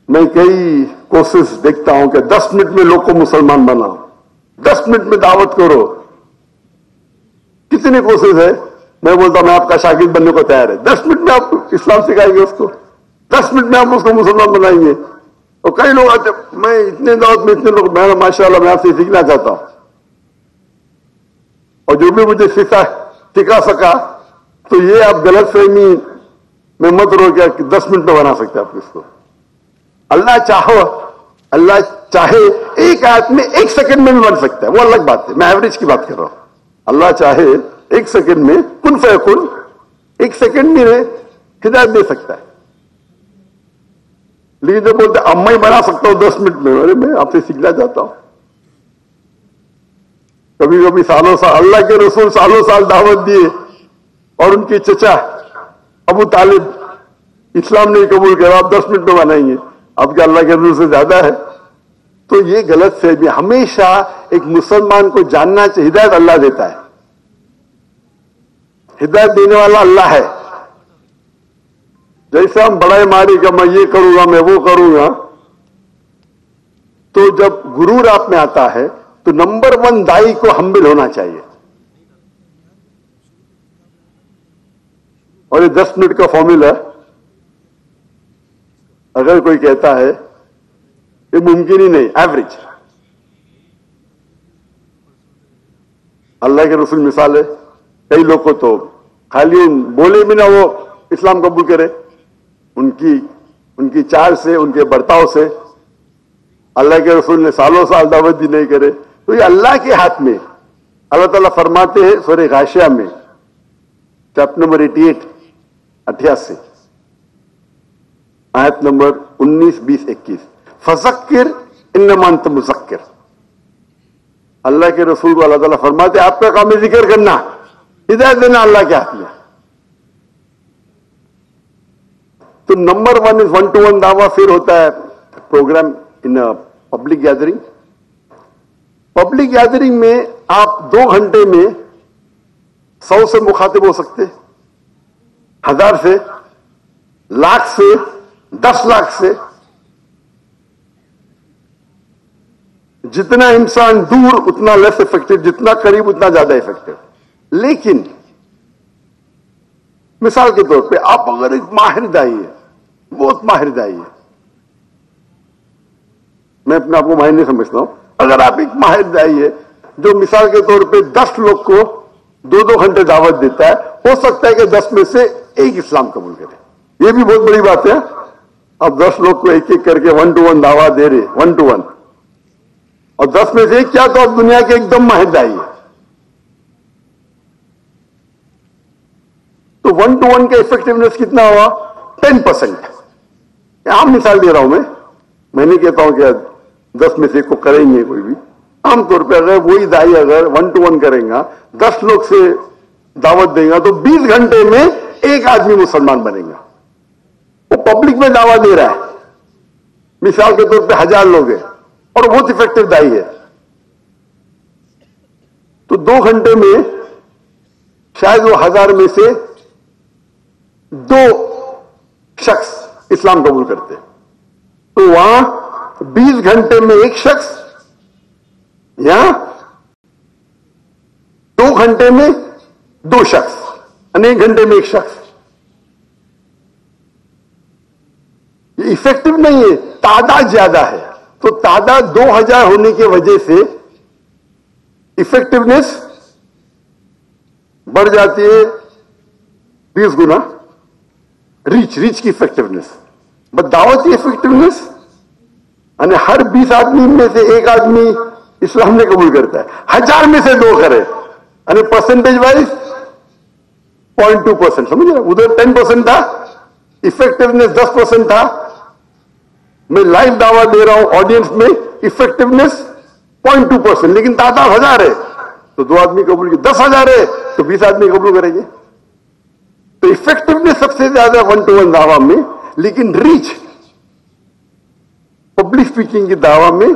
میں کئی کوشش دیکھتا ہوں کہ 10 منٹ میں لوگ کو مسلمان بناؤ, 10 منٹ میں دعوت کرو. کتنی کوشش ہے. میں بولتا ہوں میں آپ کا شاگرد بننے کو تیار ہے. 10 منٹ میں آپ اسلام سکھائیں گے اس کو, 10 منٹ میں آپ اس کو مسلمان بنائیں گے. اور کئی لوگ آتے, میں اتنے دعوت میں اتنے لوگ, میں ماشاء اللہ میں آپ سے سیکھنا چاہتا ہوں. اور جو بھی مجھے سکھا سکا, تو یہ آپ غلط فہمی میں مت رو کیا کہ 10 منٹ میں بنا سکتے آپ اس کو. اللہ چاہے ایک آیت میں 1 سیکنڈ میں بھی بن سکتا ہے, وہ الگ بات ہے. میں ایوریج کی بات کر رہا ہوں. اللہ چاہے 1 سیکنڈ میں کن فیکن 1 سیکنڈ میں ہدایت دے سکتا ہے. لیکن جب بولتے اب میں بنا سکتا ہوں 10 منٹ میں, ارے میں آپ سے سیکھنا چاہتا ہوں. کبھی کبھی سالوں سال اللہ کے رسول سالوں سال دعوت دیے, اور ان کے چچا ابو طالب اسلام نہیں قبول کرا, آپ 10 منٹ میں بنائیں گے. اب کیا اللہ کے رسول سے زیادہ ہے؟ تو یہ غلط فہمی. ہمیشہ ایک مسلمان کو جاننا چاہیے ہدایت اللہ دیتا ہے, ہدایت دینے والا اللہ ہے. جیسے ہم بڑائی ماری کہ میں یہ کروں گا, میں وہ کروں گا, تو جب غرور آپ میں آتا ہے تو نمبر 1 دائی کو ہمبل ہونا چاہیے. اور یہ 10 منٹ کا فارمولا, اگر کوئی کہتا ہے یہ ممکن ہی نہیں, ایوریج. اللہ کے رسول مثال ہے, کئی لوگ کو تو خالی بولے بھی نہ وہ اسلام قبول کرے, ان کی چال سے, ان کے برتاؤ سے. اللہ کے رسول نے سالوں سال دعوت دی, نہیں کرے. تو یہ اللہ کے ہاتھ میں. اللہ تعالیٰ فرماتے ہیں سورہ غاشیہ میں چیپٹر نمبر 88 آیت نمبر 19, 20, 21, فذکر انما انت مذکر. اللہ کے رسول کو اللہ تعالیٰ فرماتے آپ کا کام ہے ذکر کرنا, ہدایت دینا اللہ کے ہاتھ میں. تو نمبر 1 از 1-to-1 دعویٰ. پھر ہوتا ہے programme in public gathering. Public gathering میں آپ 2 گھنٹے میں 100 سے مخاطب ہو سکتے, 1000 سے, لاکھ سے, 10 لاکھ سے. جتنا انسان دور اتنا لیس افیکٹو, جتنا قریب اتنا زیادہ افیکٹو. لیکن مثال کے طور پہ آپ اگر ایک ماہر دائی ہے, بہت ماہر دائی ہے, میں اپنے آپ کو ماہر نہیں سمجھتا ہوں, اگر آپ ایک ماہر دائی ہے جو مثال کے طور پہ 10 لوگ کو 2-2 گھنٹے دعوت دیتا ہے, ہو سکتا ہے کہ 10 میں سے 1 اسلام قبول کرے. یہ بھی بہت بڑی بات ہے. اب 10 لوگ کو ایک ایک کر کے 1-to-1 دعوت دے رہے, 1-to-1, اور 10 میں سے 1 کیا تو اب دنیا کے ایک دم ماہر دائی ہے. تو 1-to-1 کا افیکٹونیس کتنا ہوا؟ 10%. عام مثال دے رہا ہوں میں نہیں کہتا ہوں کہ 10 میں سے 1 کو کریں گے کوئی بھی. عام طور پہ اگر وہی دائی اگر 1-to-1 کریں گا, 10 لوگ سے دعوت دیں گا, تو 20 گھنٹے میں 1 آدمی مسلمان بنے گا. وہ پبلک میں دعوت دے رہا ہے, مثال کے طور پہ 1000 لوگ ہیں اور بہت افیکٹو دائی ہے. تو 2 گھنٹے میں شاید وہ 1000 میں سے 2 شخص اسلام قبول کرتے. تو وہاں 20 گھنٹے میں 1 شخص, یا 2 گھنٹے میں 2 شخص, 1 گھنٹے میں 1 شخص. یہ افیکٹو نہیں ہے, تعداد زیادہ ہے. تو تعداد 2000 ہونے کی وجہ سے افیکٹونیس بڑھ جاتی ہے 20 گنا. ریچ کی افیکٹونیس, بس دعوت کی افیکٹونیس یعنی ہر 20 آدمی میں سے 1 آدمی اسلام نے قبول کرتا ہے, 1000 میں سے 2 کرے, یعنی پرسنٹیج وائز 0.2%. سمجھ رہے, ادھر 10% تھا, افیکٹونیس 10% تھا. میں لائیو دعویٰ دے رہا ہوں آڈینس میں, افیکٹونیس 0.2%, لیکن تعداد 1000 ہے تو 2 آدمی قبول کی, 10,000 ہے تو 20 آدمی قبول کریں گے. تو افیکٹونیس سب سے زیادہ 1-to-1 دعویٰ میں, لیکن ریچ پبلک اسپیکنگ کی دعویٰ میں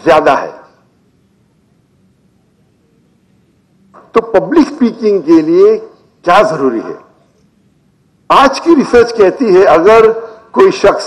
زیادہ ہے. تو پبلک اسپیکنگ کے لیے کیا ضروری ہے؟ آج کی ریسرچ کہتی ہے اگر کوئی شخص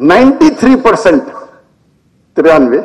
93%, 93,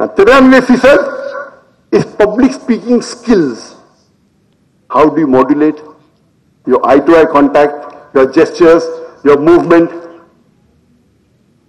93% is public speaking skills. How do you modulate your eye-to-eye contact, your gestures, your movement?